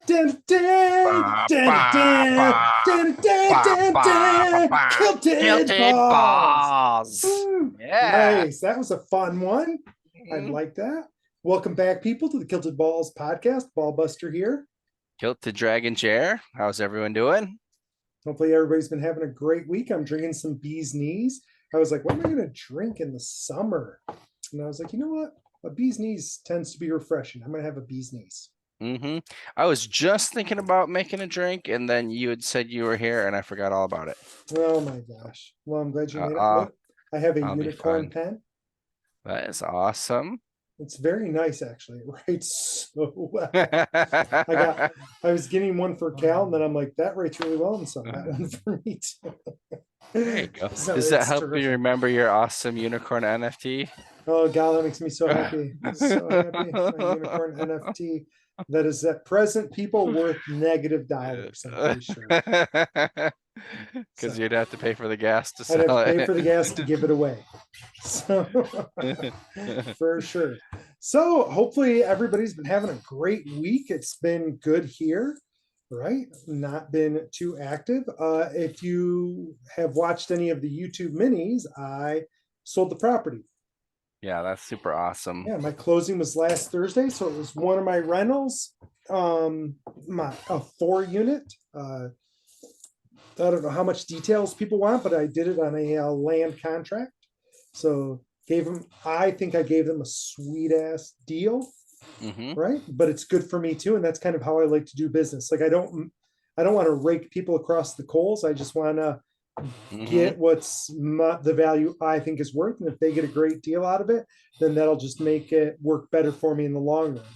Dun, dun, Ba, dun, ba, dun, ba, dun, dun, ba, dun, ba, ba, dun. ba. Kilted Guilty balls. balls. Woo. Yeah. Nice. That was a fun one. I Mhm. like that. Welcome back, people, to the Kilted Balls podcast. Ball Buster here. Kilted Dragon Chair. How's everyone doing? Hopefully, everybody's been having a great week. I'm drinking some bee's knees. I was like, what am I going to drink in the summer? And I was like, you know what? A bee's knees tends to be refreshing. I'm going to have a bee's knees. hmm I was just thinking about making a drink, and then you had said you were here, and I forgot all about it. Oh my gosh. Well, I'm glad you made it. Uh-oh, Look, I have a I'll be unicorn fun. pen. That is awesome. It's very nice, actually. It writes so well. I got, I was getting one for Cal, and then I'm like, that writes really well, and so I got one for me too. There you go. So Does that it's help you terrific. remember your awesome unicorn NFT? Oh, God, that makes me so happy. So happy. My unicorn NFT that is at present, people, worth negative dollars, I'm pretty sure. Because So you'd have to pay for the gas to I'd have to sell pay for the gas to give it away. So it. for sure. So hopefully everybody's been having a great week. It's been good here, right? Not been too active. If you have watched any of the YouTube minis, I sold the property. Yeah, that's super awesome. Yeah, my closing was last Thursday, so it was one of my rentals. My a 4 unit. I don't know how much details people want, but I did it on a land contract. So gave them, I think I gave them a sweet ass deal, hmm right? But it's good for me too, and that's kind of how I like to do business. Like I don't want to rake people across the coals. I just want to hmm get the value I think is worth, and if they get a great deal out of it, then that'll just make it work better for me in the long run.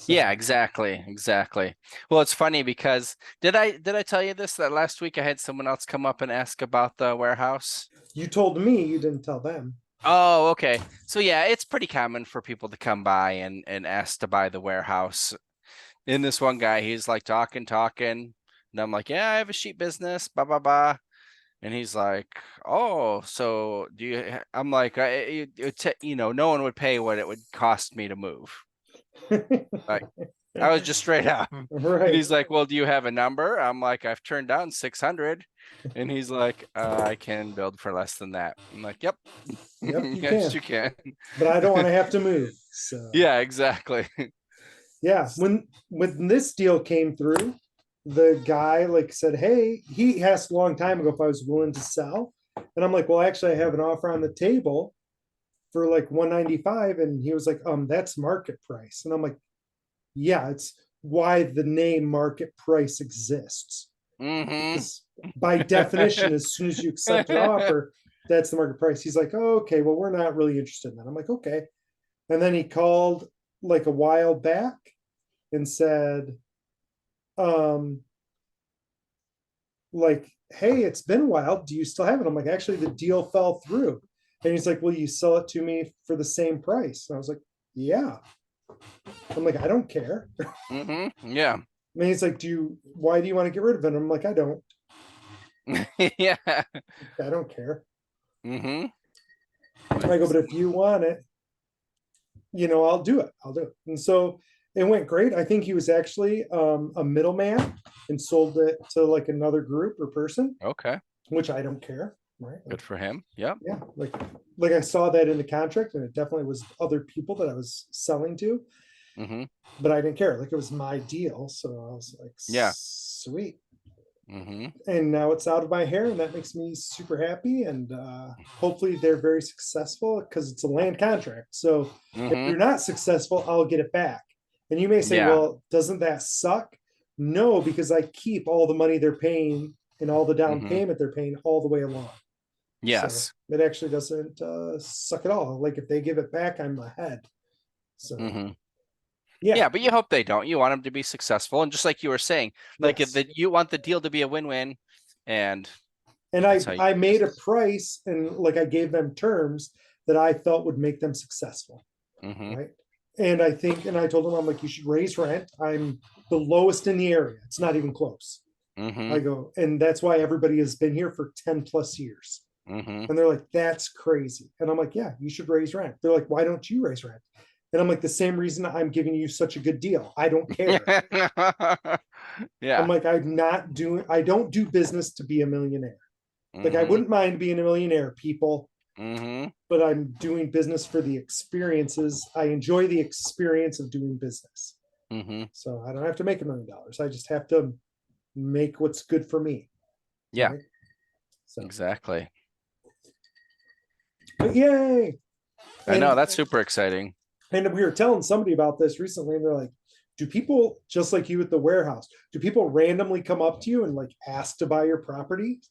Yeah, So exactly, exactly. Well, it's funny because did I tell you this that last week I had someone else come up and ask about the warehouse? you told me, you didn't tell them. Oh, okay. So yeah, it's pretty common for people to come by and ask to buy the warehouse. And this one guy, he's like talking, and I'm like, yeah, I have a sheep business, blah blah blah. And he's like, "Oh, so do you?" I'm like, no one would pay what it would cost me to move. Like, I was just straight up. And Right. he's like, "Well, do you have a number?" I'm like, "I've turned down 600." And he's like, "I can build for less than that." I'm like, "Yep, Yep, you yes, can. you can." But I don't want to have to move. So Yeah, exactly. yeah, when this deal came through, the guy like said, "Hey," he asked a long time ago if I was willing to sell, and I'm like, "Well, actually, I have an offer on the table for like 195," and he was like, that's market price," and I'm like, "Yeah, it's why the name market price exists, hmm because by definition, as soon as you accept an offer, that's the market price." He's like, "Oh, okay, well, we're not really interested in that." I'm like, "Okay," and then he called like a while back and said, um, like, "Hey, it's been a while. Do you still have it?" I'm like, "Actually, the deal fell through." And he's like, "Will you sell it to me for the same price?" And I was like, "Yeah." I'm like, "I don't care." Yeah. And he's like, why do you want to get rid of it?" I'm like, Yeah. I don't care. hmm And I go, "But if you want it, I'll do it. I'll do it." And so it went great. I think he was actually a middleman and sold it to like another group or person, Okay. which I don't care. Right. Good Like, for him. Yep. yeah, like I saw that in the contract, and it definitely was other people that I was selling to, hmm but I didn't care. Like it was my deal, so I was like, Yeah. sweet. hmm And now it's out of my hair, and that makes me super happy. And hopefully they're very successful, because it's a land contract. So if hmm you're not successful, I'll get it back. And you may say, Yeah. well, doesn't that suck? No, because I keep all the money they're paying and all the down hmm payment they're paying all the way along. So Yes. it actually doesn't suck at all. Like if they give it back, I'm ahead. So hmm yeah, Yeah, but you hope they don't. You want them to be successful, and just like you were saying, like yes. you want the deal to be a win-win, and And that's how you I do made a business. price, and like I gave them terms that I felt would make them successful, hmm right? And I think, and I told them, I'm like, you should raise rent. I'm the lowest in the area. It's not even close. hmm I go, and that's why everybody has been here for 10 plus years. hmm And they're like, that's crazy. And I'm like, yeah, you should raise rent. They're like, why don't you raise rent? And I'm like, the same reason I'm giving you such a good deal. I don't care. I'm Yeah. like, I don't do business to be a millionaire. Like, I Mhm. wouldn't mind being a millionaire, people, Mhm. but I'm doing business for the experiences. I enjoy the experience of doing business. Mhm. So I don't have to make $1 million. I just have to make what's good for me. Yeah, Right? So, exactly. but yay. I know And that's super exciting. and we were telling somebody about this recently, and they're like, do people just like you at the warehouse, do people randomly come up to you and like ask to buy your property?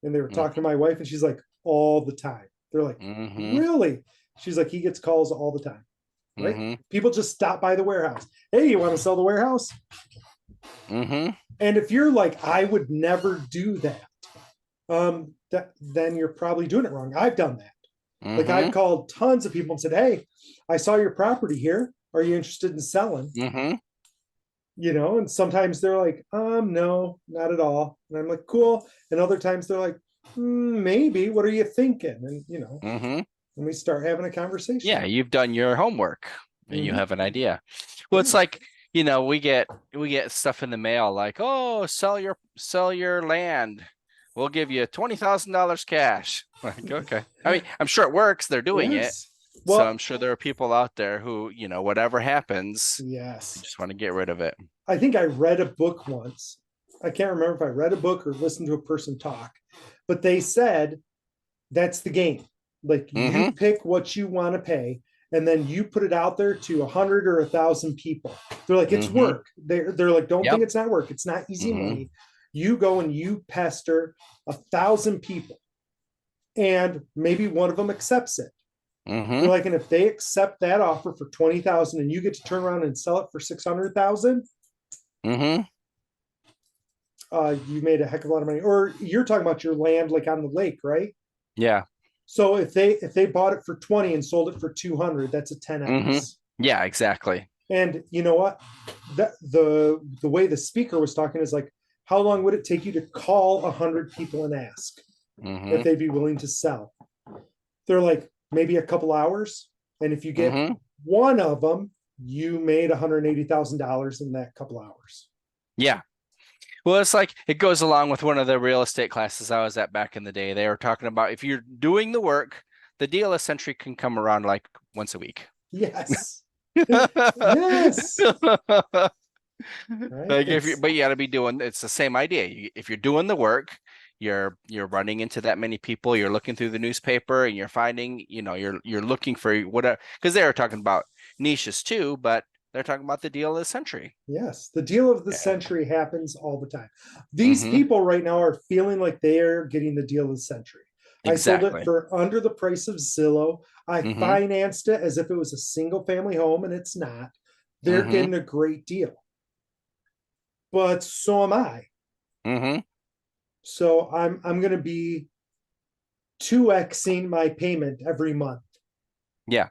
And they were talking to my wife, and she's like, all the time. They're like, Mm-hmm. really? She's like, he gets calls all the time. Right? Mm-hmm. People just stop by the warehouse. Hey, you want to sell the warehouse? Mm-hmm. And if you're like, I would never do that, then you're probably doing it wrong. I've done that. Like, Mm-hmm. I've called tons of people and said, hey, I saw your property here. Are you interested in selling? Mm-hmm. And sometimes they're like, no, not at all. And I'm like, cool. And other times they're like, maybe, what are you thinking? Mm-hmm. And we start having a conversation. Yeah, you've done your homework and you Mhm. have an idea. Well, it's Yeah. like, we get stuff in the mail like, oh, sell your land. We'll give you $20,000 cash. Like, okay. I mean, I'm sure it works. They're doing it. Yes. So I'm Well, sure there are people out there who, whatever happens, they yes. just want to get rid of it. I think I read a book once. I can't remember if I read a book or listened to a person talk, but they said that's the game. Like, you Mm-hmm. pick what you want to pay, and then you put it out there to 100 or 1,000 people. They're like, it's Mm-hmm. work. They're like, don't Yep. think it's not work. It's not easy Mm-hmm. money. You go and you pester 1,000 people, and maybe one of them accepts it. They're Mm-hmm. like, and if they accept that offer for 20,000, and you get to turn around and sell it for 600,000, Mm-hmm. you made a heck of a lot of money. Or you're talking about your land like on the lake, right? Yeah. So if they bought it for 20 and sold it for 200, that's a Mm-hmm. 10x. Yeah, exactly. And you know what? The way the speaker was talking is like, how long would it take you to call 100 people and ask if Mm-hmm. they'd be willing to sell? They're like, maybe a couple hours. And if you get Mm-hmm. one of them, you made $180,000 in that couple hours. Yeah. Well, it's like it goes along with one of the real estate classes I was at back in the day. They were talking about if you're doing the work, the deal essentially can come around like once a week. Yes. Yes. Right. Like but you got to be doing. It's the same idea. If you're doing the work, you're running into that many people. You're looking through the newspaper and you're finding, you're looking for whatever. Because they were talking about niches too, but they're talking about the deal of the century. Yes, the deal of the Yeah. century happens all the time. These Mm-hmm. people right now are feeling like they are getting the deal of the century. I sold it Exactly. for under the price of Zillow. I Mm-hmm. financed it as if it was a single family home, and it's not. They're Mm-hmm. getting a great deal. But so am I. Mm-hmm. So I'm going to be 2xing my payment every month. Yeah.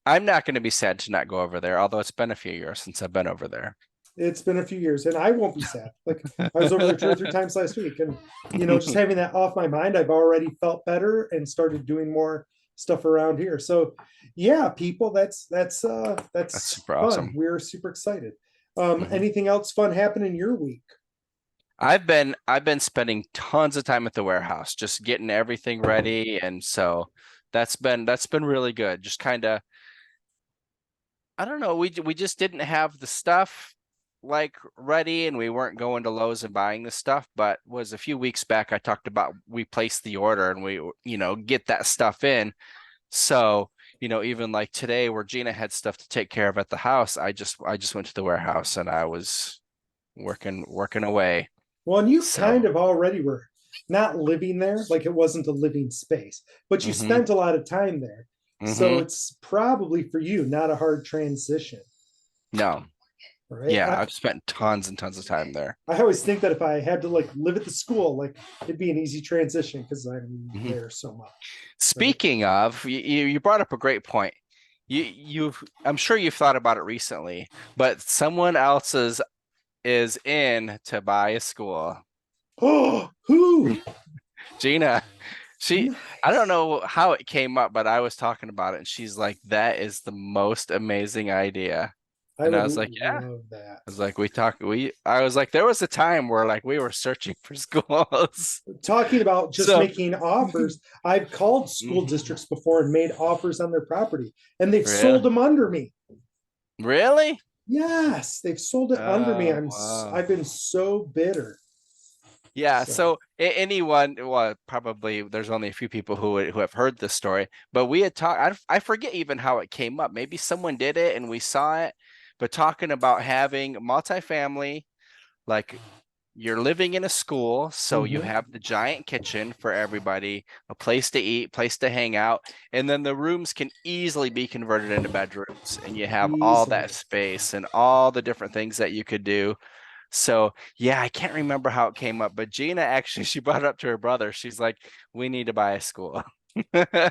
I'm not going to be sad to not go over there, although it's been a few years since I've been over there. It's been a few years, and I won't be sad. Like, I was over there 2 or 3 times last week, and just having that off my mind, I've already felt better and started doing more stuff around here. So, yeah, people, that's That's super fun. awesome. We're super excited. Mhm. Anything else fun happen in your week? I've been spending tons of time at the warehouse, just getting everything ready, and so that's been really good. Just kind of, I don't know, we just didn't have the stuff like ready, and we weren't going to Lowe's and buying the stuff. But was a few weeks back I talked about we placed the order and we get that stuff in. So, even like today where Gina had stuff to take care of at the house, I just went to the warehouse and I was working away. Well, and you kind So, of already were not living there, like it wasn't a living space, but you mm-hmm, spent a lot of time there. So mm-hmm. it's probably for you not a hard transition, No, right? yeah, I, I've spent tons and tons of time there. I always think that if I had to like live at the school, like it'd be an easy transition because I'm Mhm. there so much. Right? Speaking of, you brought up a great point. I'm sure you've thought about it recently, but someone else's is in to buy a school. Oh, who? Gina, I don't Nice. know how it came up, but I was talking about it and she's like, that is the most amazing idea. I And I would was like, yeah. love that. I was like, I was like, there was a time where like we were searching for schools. Talking about just So, making offers, I've called school mhm. districts before and made offers on their property, and they've sold Really? them under me. Really? Yes, they've sold it under me. Oh, wow. I've been so bitter. Yeah, So so anyone, well, probably there's only a few people who have heard this story, but we had talked. I forget even how it came up. Maybe someone did it and we saw it, but talking about having multifamily, like you're living in a school, so you mhm, have the giant kitchen for everybody, a place to eat, place to hang out, and then the rooms can easily be converted into bedrooms, and you have all that easily. space and all the different things that you could do. So yeah, I can't remember how it came up, but Gina actually she brought it up to her brother. She's like, "We need to buy a school."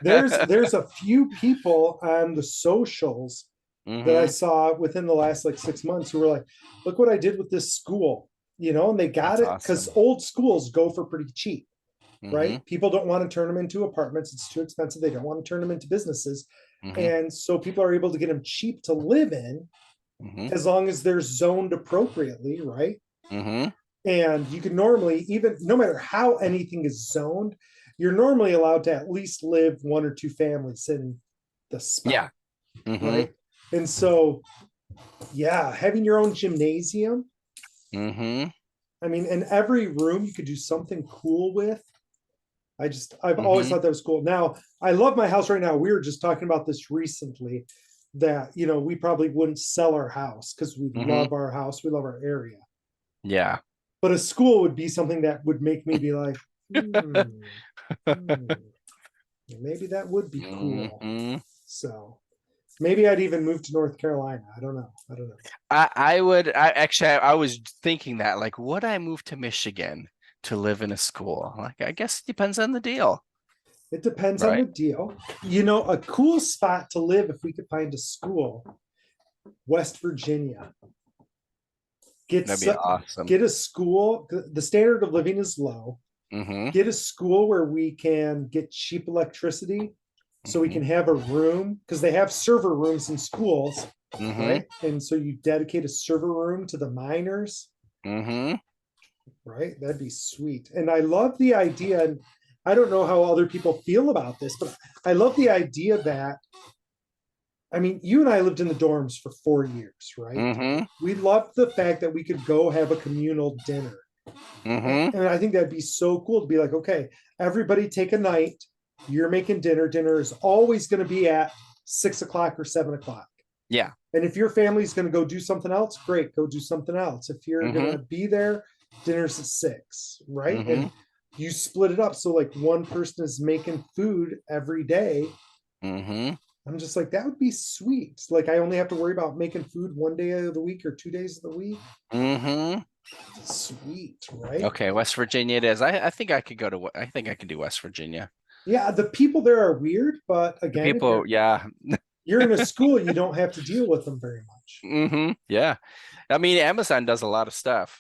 There's a few people on the socials that I Mm-hmm. saw within the last like 6 months who were like, look what I did with this school, and they got That's it because awesome. old schools go for pretty cheap, Mm-hmm. right? People don't want to turn them into apartments. It's too expensive. They don't want to turn them into businesses. Mm-hmm. And so people are able to get them cheap to live in Mm-hmm. as long as they're zoned appropriately, right? Mm-hmm. And you can normally, even no matter how anything is zoned, you're normally allowed to at least live one or two families in the Yeah. spot, Mm-hmm. right? And so, yeah, having your own gymnasium, Mm-hmm. I mean, in every room you could do something cool with. I've always Mm-hmm. thought that was cool. Now, I love my house right now. We were just talking about this recently that, we probably wouldn't sell our house because we Mm-hmm. love our house, we love our area. Yeah. But a school would be something that would make me be like, hmm, hmm, maybe that would be cool. Mm-hmm. So maybe I'd even move to North Carolina. I don't know. I don't know. I would I actually I was thinking that like would I move to Michigan to live in a school? Like I guess it depends on the deal, It depends on right? the deal. A cool spot to live if we could find a school, West Virginia. Get That'd be so, awesome. get a school. The standard of living is low. Mm-hmm. Get a school where we can get cheap electricity so we Mm-hmm. can have a room because they have server rooms in schools, Mm-hmm. right? And so you dedicate a server room to the miners, Mm-hmm. right? That'd be sweet. And I love the idea. And I don't know how other people feel about this, but I love the idea that, I mean, you and I lived in the dorms for 4 years, right? Mm-hmm. We loved the fact that we could go have a communal dinner. Mm-hmm. And I think that'd be so cool to be like, okay, everybody take a night. You're making dinner. Dinner is always going to be at 6 o'clock or 7 o'clock. Yeah. And if your family's going to go do something else, great, go do something else. If you're going Mm-hmm. to be there, dinner's at 6, right? Mm-hmm. And you split it up. So, like, one person is making food every day. Mm-hmm. I'm just like, that would be sweet. Like, I only have to worry about making food one day of the week or 2 days of the week. Mm-hmm. Sweet, right? Okay, West Virginia it is. I think I could go to I think I could do West Virginia. Yeah, the people there are weird, but The again, if people, yeah. you're in a school, you don't have to deal with them very much. Mm-hmm. Yeah. I mean, Amazon does a lot of stuff.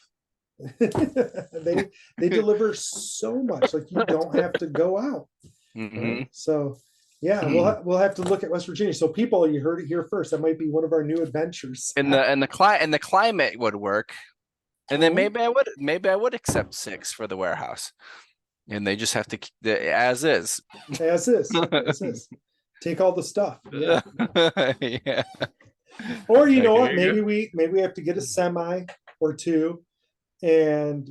they deliver so much, like you don't have to go out, Mm-hmm. right? So yeah, we'll have to look at West Virginia. So people, you heard it here first. That might be one of our new adventures. And the climate would work. And then Mhm. maybe I would accept 6 for the warehouse. And they just have to keep the as is. As is. Take all the stuff. Yeah. Yeah. Or you know Okay, what? here you go. Maybe we have to get a semi or two and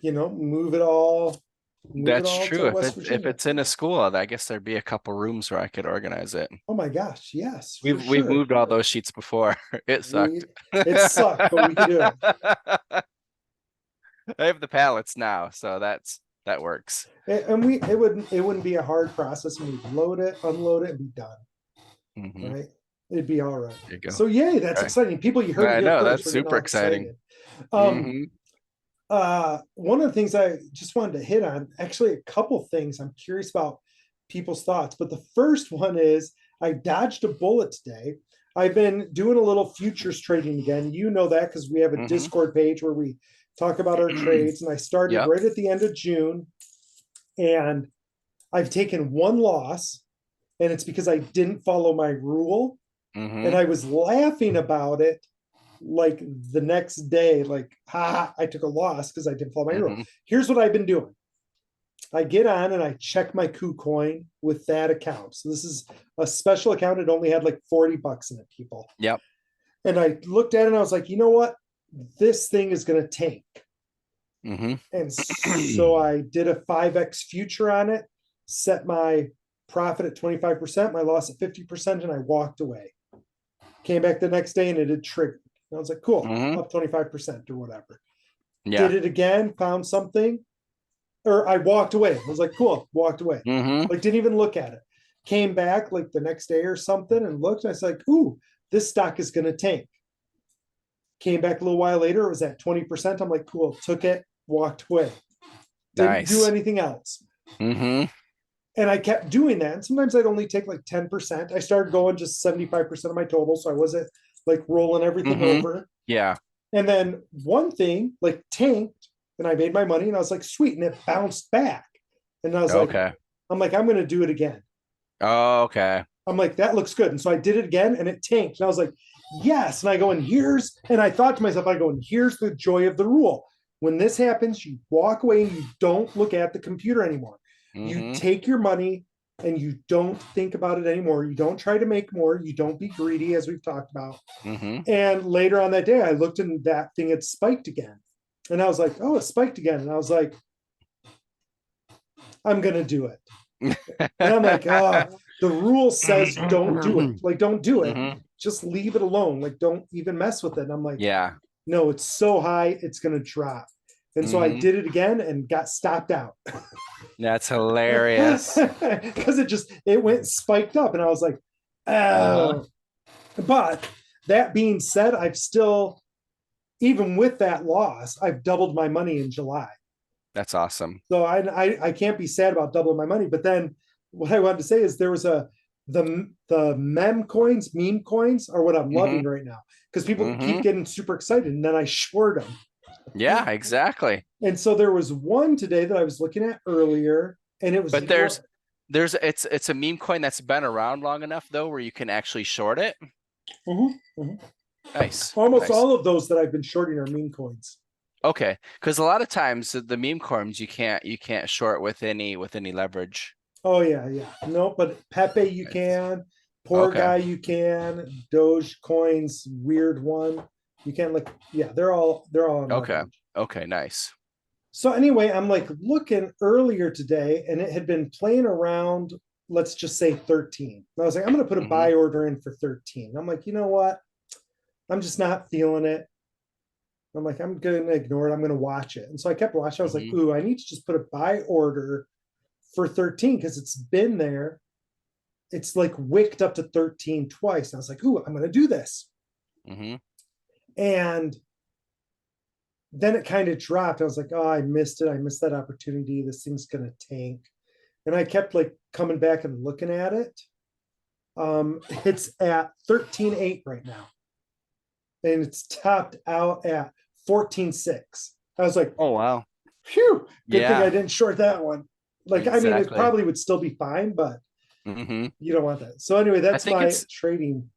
move it That's all true. to West If Virginia. it's in a school, I guess there'd be a couple rooms where I could organize it. Oh my gosh, yes, for We've sure. moved all those sheets before. It We sucked. it sucked, but we could do it. I have the pallets now, so that works. And it wouldn't be a hard process, and we'd load it, unload it, and be done. Hmm. Right? It'd be all right. There you go. So yay, that's Okay. exciting. People, you heard it I here know first. that's We're getting super all exciting. excited. Um, Hmm. one of the things I just wanted to hit on, actually, a couple things I'm curious about people's thoughts. But the first one is I dodged a bullet today. I've been doing a little futures trading again. You know that because we have a Hmm. Discord page where we talk about our trades. And I started Yep. right at the end of June. And I've taken one loss, and it's because I didn't follow my rule. And Mm-hmm. I was laughing about it like the next day, like, ha, I took a loss because I didn't follow my rule. Mm-hmm. Here's what I've been doing. I get on and I check my KuCoin with that account. So this is a special account. It only had like 40 bucks in it, people. Yep. And I looked at it and I was like, you know what? This thing is going to tank. Mm-hmm. And so I did a 5x future on it, set my profit at 25%, my loss at 50%, and I walked away. Came back the next day and it had triggered. And I was like, cool, Mm-hmm. up 25% or whatever. Yeah. Did it again, found something, or I walked away. I was like, cool, walked away. Mm-hmm. Like, didn't even look at it. Came back like the next day or something and looked. And I was like, ooh, this stock is going to tank. Came back a little while later, it was at 20%. I'm like, cool, took it, walked away. Didn't do Nice. anything else. Mm-hmm. And I kept doing that. And sometimes I'd only take like 10%. I started going just 75% of my total. So I wasn't like rolling everything Mm-hmm. over. Yeah. And then one thing like tanked and I made my money and I was like, sweet. And it bounced back. And I was like, Okay. I'm going to do it again. Okay. I'm like, that looks good. And so I did it again and it tanked. And I was like, yes. And I go, and here's, and I thought to myself, I go, and here's the joy of the rule. When this happens, you walk away and you don't look at the computer anymore. You Mm-hmm. take your money and you don't think about it anymore. You don't try to make more. You don't be greedy, as we've talked about. Mm-hmm. And later on that day, I looked and that thing had spiked again. And I was like, oh, it spiked again. And I was like, I'm going to do it. And I'm like, oh, the rule says don't do it. Like, don't do it. Mm-hmm. Just leave it alone. Like, don't even mess with it. And I'm like, Yeah. no, it's so high, it's going to drop. And so I Mm-hmm. did it again and got stopped out. That's hilarious. Because it went spiked up. And I was like, oh. Uh-huh. But that being said, I've still, even with that loss, I've doubled my money in July. That's awesome. So I can't be sad about doubling my money. But then what I wanted to say is there was the meme coins are what I'm loving right now because people keep getting super excited and then I short them. Yeah, exactly. And so there was one today that I was looking at earlier, and it was But it's a meme coin that's been around long enough though where you can actually short it. Nice. Almost Nice. all of those that I've been shorting are meme coins. Okay, because a lot of times the meme coins you can't short with any leverage. Oh yeah, yeah. No, but Pepe you can, Poor Okay. Guy you can, Doge coins, weird one. You can like yeah, they're all on Okay. leverage. Okay, nice. So anyway, I'm like looking earlier today and it had been playing around, let's just say 13. And I was like, I'm gonna put a buy order in for 13. I'm like, you know what? I'm just not feeling it. I'm like, I'm gonna ignore it. I'm gonna watch it. And so I kept watching. I was like, ooh, I need to just put a buy order for 13 because it's been there. It's like wicked up to 13 twice. And I was like, ooh, I'm gonna do this. And then it kind of dropped. I was like, oh, I missed it. I missed that opportunity. This thing's gonna tank. And I kept like coming back and looking at it. It's at 13.8 right now. And it's topped out at 14.6. I was like, Oh wow. phew, good Yeah. thing I didn't short that one. Like, I mean, it Exactly. probably would still be fine, but you don't want that. So anyway, that's think my it's- trading.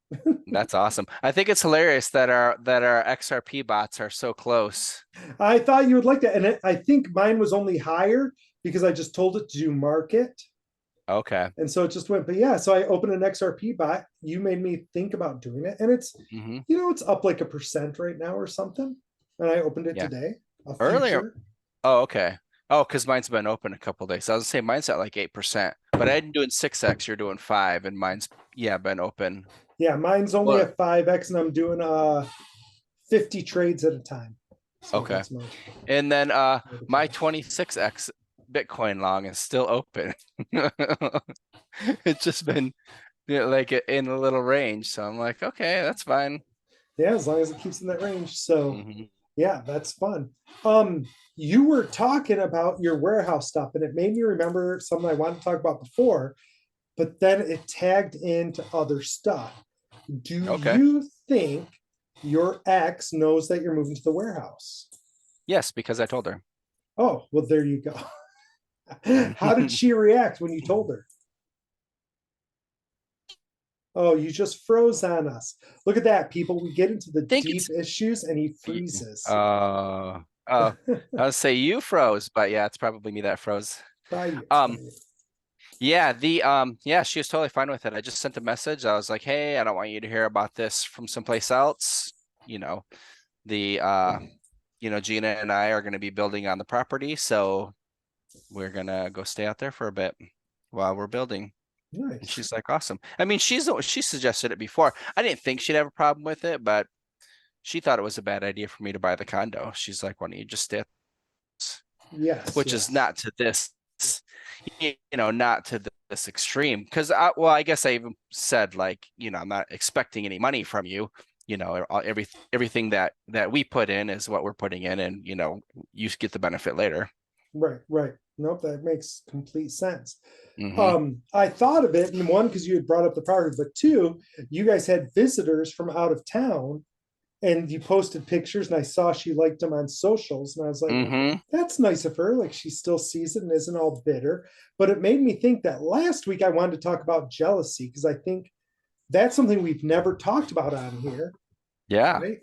That's awesome. I think it's hilarious that our XRP bots are so close. I thought you would like that. And I think mine was only higher because I just told it to do market. Okay. And so it just went, but yeah, so I opened an XRP bot. You made me think about doing it. And it's, it's up like 1% right now or something. And I opened it today. Earlier. Future. Oh, okay. Oh, because mine's been open a couple days. I was gonna say mine's at like 8%, but I'm doing 6x, you're doing 5, and mine's been open. Yeah, mine's only at 5x and I'm doing 50 trades at a time. So okay. And then my 26x Bitcoin long is still open. It's just been like in a little range. So I'm like, okay, that's fine. Yeah, as long as it keeps in that range. So yeah, that's fun. You were talking about your warehouse stuff, and it made me remember something I wanted to talk about before, but then it tagged into other stuff. Do you think your ex knows that you're moving to the warehouse? Yes, because I told her. Oh, well, there you go. How did she react when you told her? Oh, you just froze on us. Look at that, people. We get into the Think deep it's issues and he y- freezes. uh oh, I would say you froze, but yeah, it's probably me that froze. Probably, it's Um, probably. yeah, yeah, she was totally fine with it. I just sent a message. I was like, hey, I don't want you to hear about this from someplace else. You know, the Gina and I are gonna be building on the property, so we're gonna go stay out there for a bit while we're building. And Nice. she's like, awesome. I mean, she suggested it before. I didn't think she'd have a problem with it, but she thought it was a bad idea for me to buy the condo. She's like, why don't you just stay at this? Yes, Which is yes. not to this, not to this extreme. Because I guess I even said like, I'm not expecting any money from you. Everything that we put in is what we're putting in, and you get the benefit later. Right, right. Nope, that makes complete sense. Hmm. I thought of it, and one, because you had brought up the property, but two, you guys had visitors from out of town and you posted pictures, and I saw she liked them on socials, and I was like, Hmm. that's nice of her. Like she still sees it and isn't all bitter. But it made me think that last week I wanted to talk about jealousy because I think that's something we've never talked about on here, Yeah. right?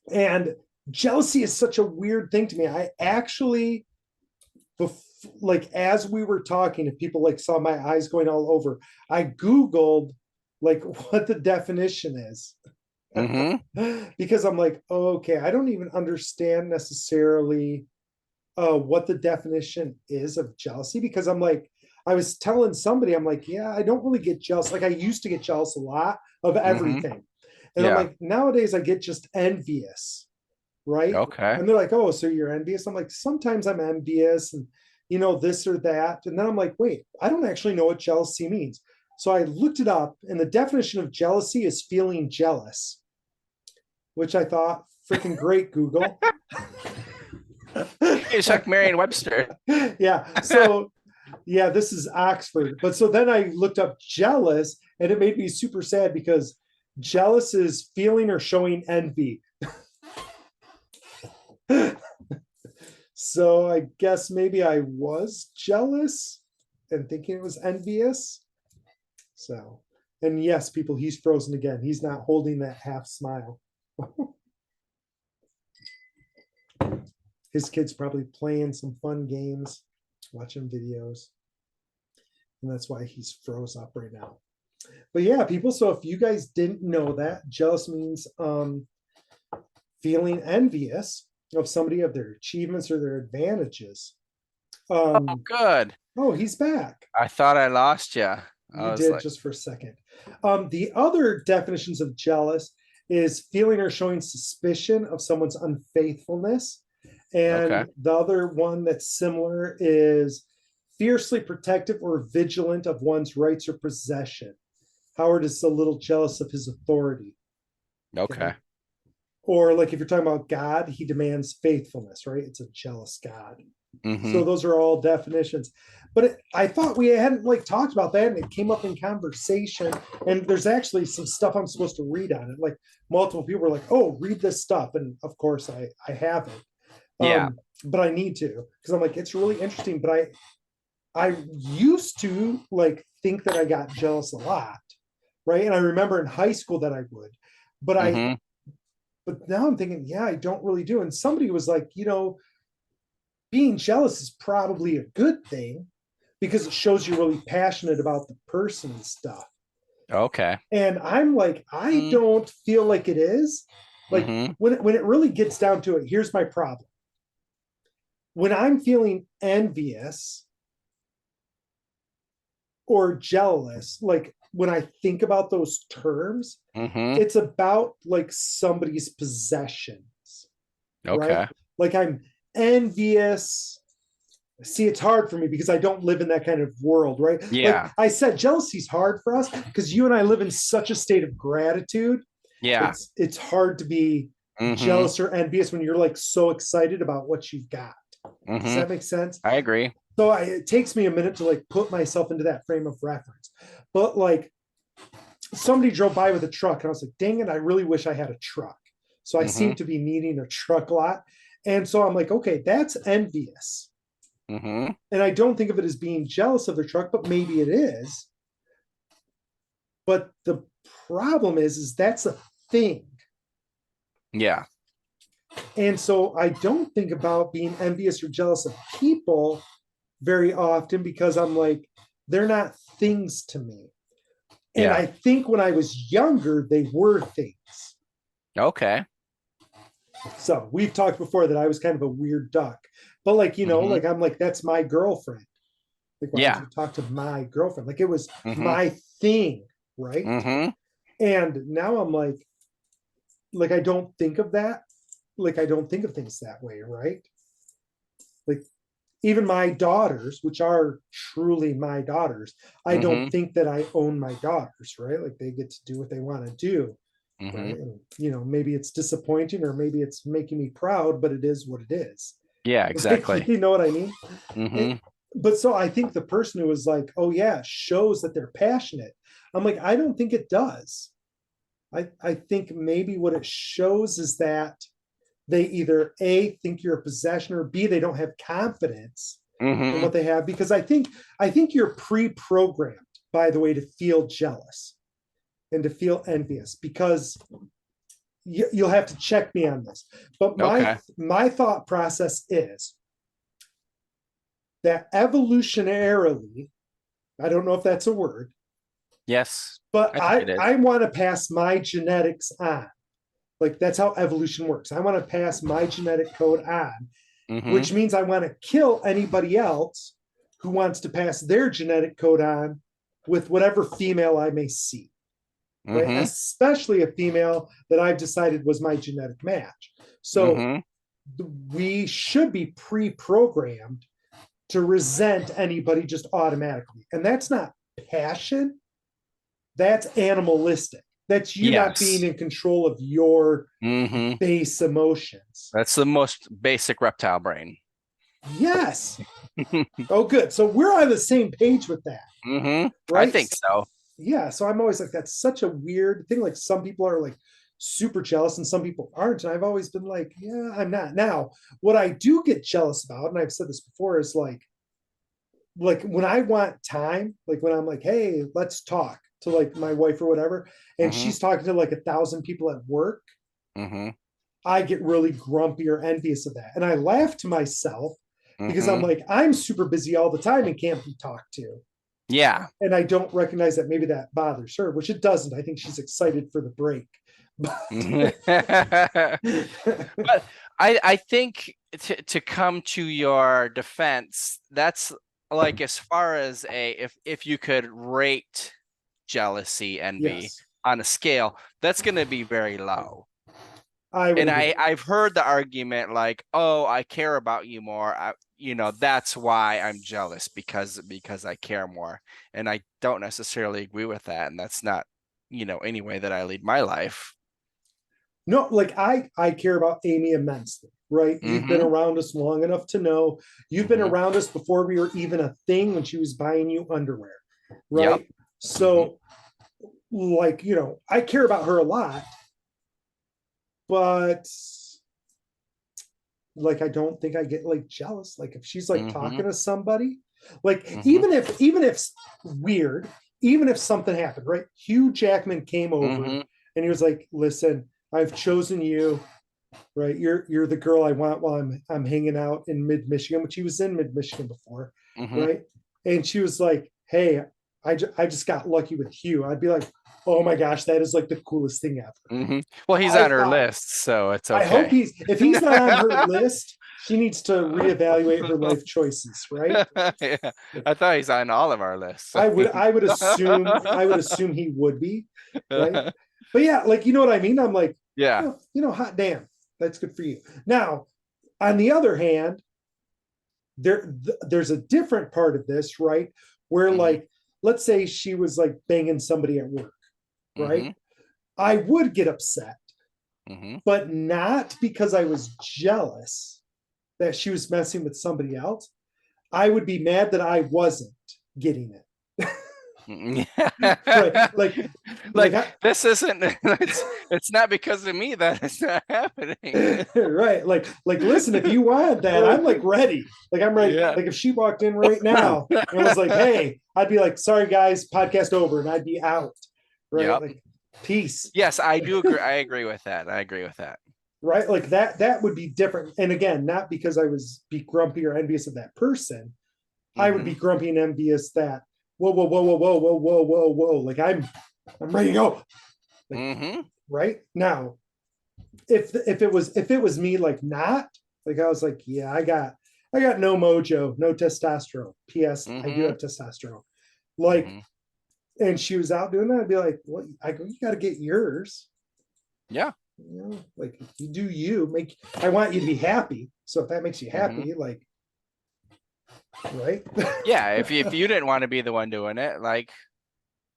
And jealousy is such a weird thing to me. I actually, like as we were talking, if people like saw my eyes going all over, I Googled like what the definition is. Hmm. Because I'm like, oh, okay, I don't even understand necessarily what the definition is of jealousy. Because I'm like, I was telling somebody, I'm like, yeah, I don't really get jealous. Like I used to get jealous a lot of Hmm. everything. And I'm Yeah. like, nowadays I get just envious, right? Okay. And they're like, oh, so you're envious? I'm like, sometimes I'm envious and this or that. And then I'm like, wait, I don't actually know what jealousy means. So I looked it up, and the definition of jealousy is feeling jealous, which I thought freaking great, Google. You check Merriam-Webster. Yeah. So, yeah, this is Oxford. But so then I looked up jealous, and it made me super sad because jealous is feeling or showing envy. So I guess maybe I was jealous and thinking it was envious. So, and yes, people, he's frozen again. He's not holding that half smile. His kid's probably playing some fun games, watching videos. And that's why he's froze up right now. But yeah, people, so if you guys didn't know that, jealous means feeling envious of somebody, of their achievements or their advantages. Oh, good. Oh, he's back. I thought I lost you. I You was did like, just for a second. The other definitions of jealous is feeling or showing suspicion of someone's unfaithfulness. okay. And the other one that's similar is fiercely protective or vigilant of one's rights or possession. Howard is a little jealous of his authority. Okay. Okay. Or like if you're talking about God, he demands faithfulness, right? It's a jealous God. So Hmm. those are all definitions. But I thought we hadn't like talked about that, and it came up in conversation. And there's actually some stuff I'm supposed to read on it. Like multiple people were like, "Oh, read this stuff," and of course I haven't. Yeah. But I need to because I'm like it's really interesting. But I used to like think that I got jealous a lot, right? And I remember in high school that I would, but I Hmm. but now I'm thinking, yeah, I don't really do. And somebody was like, being jealous is probably a good thing because it shows you're really passionate about the person and stuff. Okay. And I'm like, I Mm-hmm. don't feel like it is. Like Mm-hmm. when it really gets down to it, here's my problem. When I'm feeling envious or jealous, like when I think about those terms, Mm-hmm. it's about like somebody's possessions, right? Okay. Like I'm envious. See, it's hard for me because I don't live in that kind of world, right? Like Yeah. I said, jealousy is hard for us because you and I live in such a state of gratitude. Yeah. It's hard to be Mm-hmm. jealous or envious when you're like so excited about what you've got. Does Mm-hmm. that make sense? I agree. So it takes me a minute to like put myself into that frame of reference. But like somebody drove by with a truck and I was like, dang it, I really wish I had a truck. So I Mm-hmm. seem to be needing a truck a lot. And so I'm like, okay, that's envious. Mm-hmm. And I don't think of it as being jealous of their truck, but maybe it is. But the problem is that's a thing. Yeah. And so I don't think about being envious or jealous of people very often because I'm like, they're not things to me. And Yeah. I think when I was younger, they were things. Okay. So we've talked before that I was kind of a weird duck, but like, Mm-hmm. like I'm like, that's my girlfriend. Like, why would Yeah. you talk to my girlfriend? Like, it was Mm-hmm. my thing, right? Mm-hmm. And now I'm like, I don't think of that. Like, I don't think of things that way, right? Like, even my daughters, which are truly my daughters, I Mm-hmm. don't think that I own my daughters, right? Like, they get to do what they want to do, Mm-hmm. right? And, maybe it's disappointing or maybe it's making me proud, but it is what it is. Yeah, Like, exactly. you know what I mean? Mm-hmm. And, but so I think the person who was like, oh yeah, shows that they're passionate. I'm like, I don't think it does. I think maybe what it shows is that they either A, think you're a possession, or B, they don't have confidence in Mm-hmm. what they have. Because I think you're pre-programmed, by the way, to feel jealous and to feel envious because you'll have to check me on this. But my Okay. my thought process is that evolutionarily, I don't know if that's a word, Yes. but I think I it is. I want to pass my genetics on. Like, that's how evolution works. I want to pass my genetic code on, Mm-hmm. which means I want to kill anybody else who wants to pass their genetic code on with whatever female I may see, right? Mm-hmm. Especially a female that I've decided was my genetic match. So Mm-hmm. we should be pre-programmed to resent anybody just automatically. And that's not passion, that's animalistic. That's you not being Yes. in control of your Mm-hmm. base emotions. That's the most basic reptile brain. Yes. Oh, good. So we're on the same page with that, Mm-hmm. I right? think so. Yeah. So I'm always like, that's such a weird thing. Like, some people are like super jealous and some people aren't. And I've always been like, yeah, I'm not. Now, what I do get jealous about, and I've said this before, is like when I want time, like when I'm like, hey, let's talk to like my wife or whatever, and Mm-hmm. she's talking to like 1,000 people at work, Mm-hmm. I get really grumpy or envious of that. And I laugh to myself because I'm Mm-hmm. like, I'm super busy all the time and can't be talked to. Yeah. And I don't recognize that maybe that bothers her, which it doesn't. I think she's excited for the break. But But I think to come to your defense, that's like as far as if you could rate jealousy, envy yes, on a scale, that's going to be very low. I would And agree. I've heard the argument like, oh, I care about you more. That's why I'm jealous because I care more. And I don't necessarily agree with that. And that's not, any way that I lead my life. No, like I care about Amy immensely, right? You've been Mm-hmm. around us long enough to know. You've been Mm-hmm. around us before we were even a thing when she was buying you underwear, Yep. right? Mm-hmm. So, like, I care about her a lot, but like, I don't think I get like jealous. Like, if she's like Mm-hmm. talking to somebody, like, Mm-hmm. even if weird, even if something happened, right? Hugh Jackman came over Mm-hmm. and he was like, listen, I've chosen you, right? You're the girl I want while I'm hanging out in mid Michigan, which he was in mid Michigan before, Mm-hmm. right? And she was like, hey, I just got lucky with Hugh. I'd be like, oh my gosh, that is like the coolest thing ever. Mm-hmm. Well, he's I on her thought, list, so it's I hope okay. if he's not on her list, she needs to reevaluate her life choices, right? Yeah, I thought he's on all of our lists. I would assume he would be, right? But yeah, like, you know what I mean? I'm like, Yeah. hot damn, that's good for you. Now, on the other hand, there's a different part of this, right? Where Mm-hmm. like, let's say she was like banging somebody at work, Mm-hmm. right? I would get upset, Mm-hmm. but not because I was jealous that she was messing with somebody else. I would be mad that I wasn't getting it. Right. Like Like I, this isn't it's not because of me that it's not happening. right. Like listen, if you want that, I'm like ready. Like I'm ready. Yeah. Like if she walked in right now and was like, hey, I'd be like, sorry guys, podcast over, and I'd be out. Right. Yep. Like peace. Yes, I do agree. I agree with that. I agree with that. Right. Like that would be different. And again, not because I was be grumpy or envious of that person. I would be Mhm. grumpy and envious that whoa, whoa, whoa, whoa, whoa, whoa, whoa, whoa, whoa. Like I'm ready to go. Like, Mhm. right now, if it was me, like not like I was like, yeah, I got no mojo, no testosterone. P.S. I do have Mhm. testosterone. Like, Mhm. and she was out doing that, I'd be like, well, I go, you got to get yours. Yeah. You know, like you do you make. I want you to be happy. So if that makes you Mhm. happy, like, right? Yeah, if you didn't want to be the one doing it, like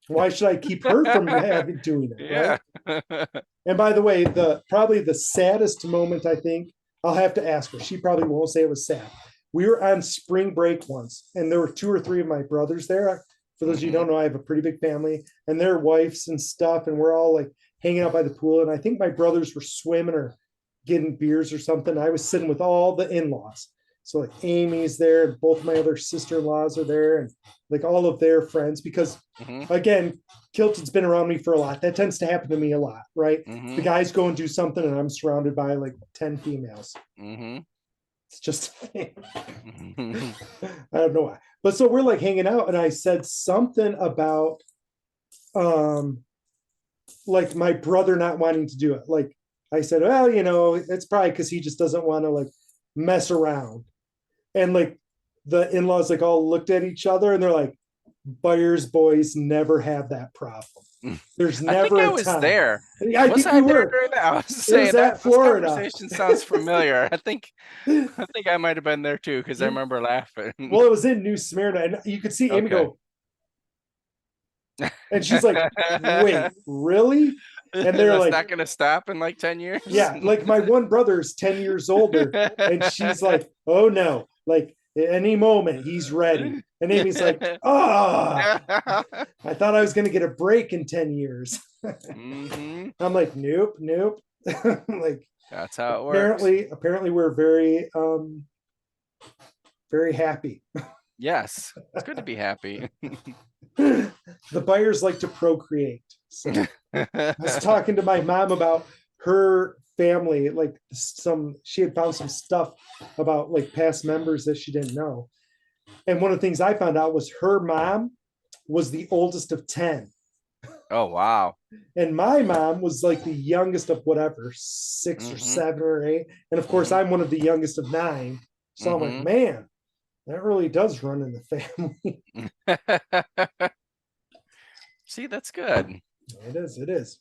Why should I keep her from having doing it, right? yeah. And by the way, the probably the saddest moment, I think I'll have to ask her. She probably won't say it was sad. We were on spring break once, and there were two or three of my brothers there. For those of you who Mhm. don't know, I have a pretty big family, and their wives and stuff, and we're all like hanging out by the pool. And I think my brothers were swimming or getting beers or something. I was sitting with all the in-laws. So like Amy's there, and both my other sister-in-laws are there, and like all of their friends, because Mhm. again, Kilton's been around me for a lot. That tends to happen to me a lot, right? The Mhm. guys go and do something, and I'm surrounded by like 10 females. Mhm. It's just a thing. Mhm. I don't know why. But so we're like hanging out, and I said something about um like my brother not wanting to do it. Like I said, well, you know, it's probably because he just doesn't want to like mess around. And like the in-laws like all looked at each other and they're like, Byers boys never have that problem. There's I think never I a was time. there. I Was think I you there were. during that? I was It was saying that at this Florida. conversation sounds familiar. I think I might have been there too because I remember laughing. Well, it was in New Smyrna, and you could see Amy Okay. go, and she's like, "Wait, really?" And they're That's like, not gonna stop in like 10 years. "Yeah." Like my one brother is 10 years older, and she's like, "Oh no!" Like at any moment he's ready, and Amy's like, "Ah, I thought I was gonna get a break in 10 years." Hmm. I'm like, "Nope, nope." Like That's how it works. apparently we're very happy. Yes, it's good to be happy. The buyers like to procreate. So I was talking to my mom about her family, like she had found some stuff about like past members that she didn't know. And one of the things I found out was her mom was the oldest of 10. Oh wow. And my mom was like the youngest of whatever, six or Hmm. seven or eight. And of course, Hmm. I'm one of the youngest of 9. So I'm like, Hmm. man, that really does run in the family. See, that's good. It is. It is.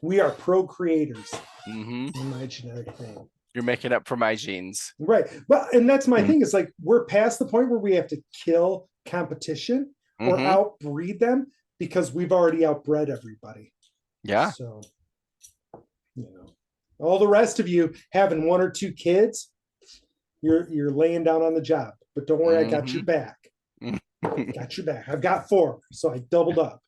We are procreators Hmm. in my genetic thing. You're making up for my genes. Right. Well, and that's my thing is like we're past the point where we have to kill competition or Hmm. outbreed them because we've already outbred everybody. Yeah. So, you know, all the rest of you having 1 or 2 kids, you're laying down on the job. But don't worry, I got your Hmm. back. Got your back. I've got 4, so I doubled up.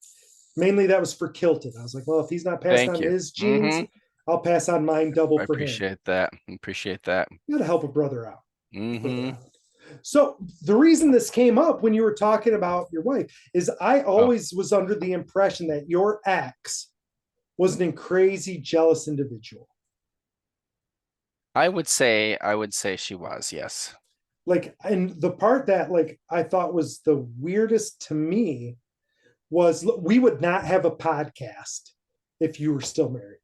Mainly that was for Kilton. I was like, well, if he's not passed Thank on you. his genes, Hmm. I'll pass on mine double I for him. appreciate that. Appreciate that. You got to help a brother out. Hmm. So the reason this came up when you were talking about your wife is I Oh, always was under the impression that your ex was an crazy jealous individual. I would say she was, yes. Like, and the part that like I thought was the weirdest to me was we would not have a podcast if you were still married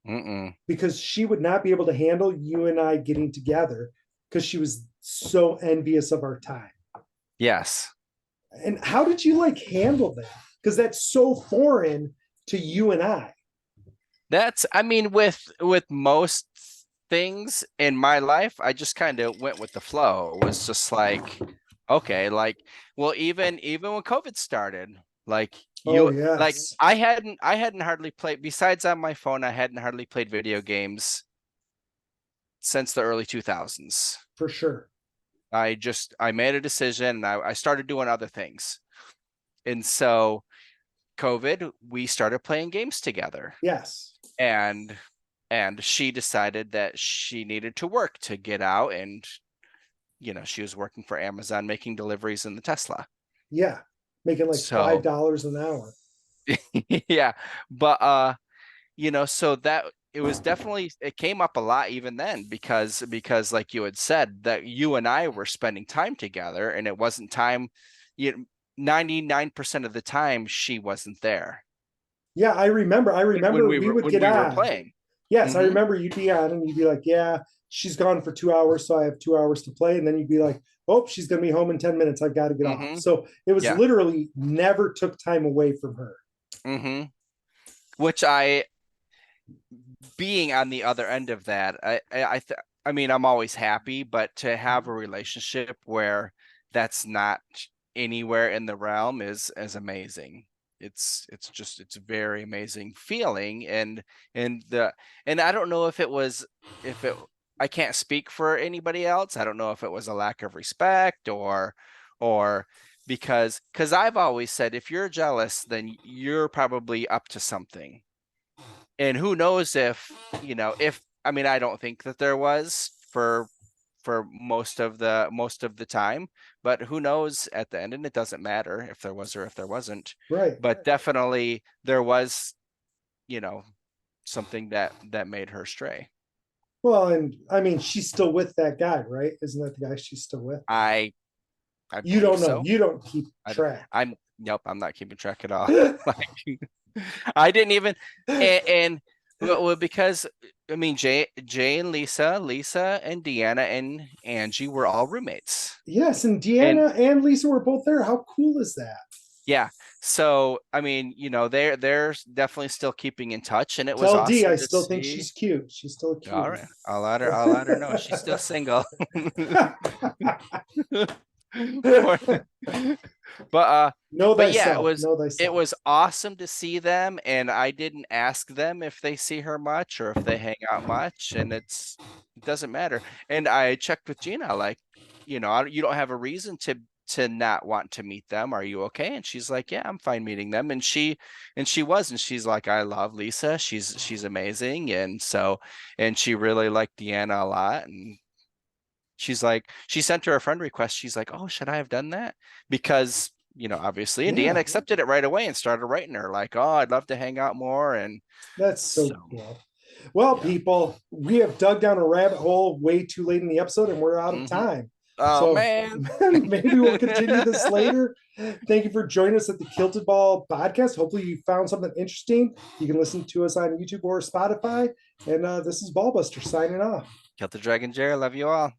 Mm-mm. because she would not be able to handle you and I getting together because she was so envious of our time. Yes. And how did you like handle that? Because that's so foreign to you and I. That's, I mean, with most things in my life, I just kind of went with the flow. It was just like, okay, like, well, even when COVID started, like Oh like yes, I hadn't hardly played besides on my phone, I hadn't hardly played video games since the early 2000s. for sure. I made a decision and I started doing other things. And so COVID, we started playing games together. Yes. And she decided that she needed to work to get out, and she was working for Amazon making deliveries in the Tesla. Yeah. Making like So $5 an hour. yeah, but so that it was definitely, it came up a lot even then, because like you had said, that you and I were spending time together, and it wasn't time, 99% of the time she wasn't there Yeah, I remember when we would get we were on. playing. Yes, I Mhm. remember you'd be on and you'd be like, yeah, she's gone for 2 hours, so I have 2 hours to play. And then you'd be like, oh, she's gonna be home in 10 minutes. I've got to get off. Mhm. So it was Yeah. literally never took time away from her. Mhm. Which being on the other end of that, I mean, I'm always happy, but to have a relationship where that's not anywhere in the realm is amazing. It's very amazing feeling. And I don't know if it was, if it I can't speak for anybody else. I don't know if it was a lack of respect, or because I've always said, if you're jealous, then you're probably up to something. And who knows if, if, I mean, I don't think that there was for most of the time, but who knows at the end, and it doesn't matter if there was or if there wasn't. Right. But definitely there was, something that made her stray. Well, and I mean, she's still with that guy, right? Isn't that the guy she's still with? I You believe don't know. so. You don't keep I, track. I'm Nope, I'm not keeping track at all. Like, I didn't even, and well, because I mean, Jay and Lisa and Deanna and Angie were all roommates. Yes, and And Deanna and Lisa were both there. How cool is that? yeah, so I mean, they're definitely still keeping in touch, and it was Tell Dee awesome I to still think see. she's cute. She's still a All cutie. right, I'll let her know she's still single. Poor- but Know yeah, thyself. Know it thyself. was awesome to see them, and I didn't ask them if they see her much or if they hang out much, and it doesn't matter. And I checked with Gina, like, you don't have a reason to not want to meet them. Are you okay? And she's like, yeah, I'm fine meeting them. And she's like, I love Lisa. She's amazing. And she really liked Deanna a lot. And she's like, she sent her a friend request. She's like, oh, should I have done that? Because, obviously, and Deanna Yeah, accepted it right away and started writing her like, oh, I'd love to hang out more. And that's so, so cool. Well, yeah. people, we have dug down a rabbit hole way too late in the episode and we're out of Hmm. time. Oh So man. maybe we'll continue this later. Thank you for joining us at the Kilted Ball podcast. Hopefully, you found something interesting. You can listen to us on YouTube or Spotify. And this is Ballbuster signing off. Kill the Dragon Jerry. Love you all.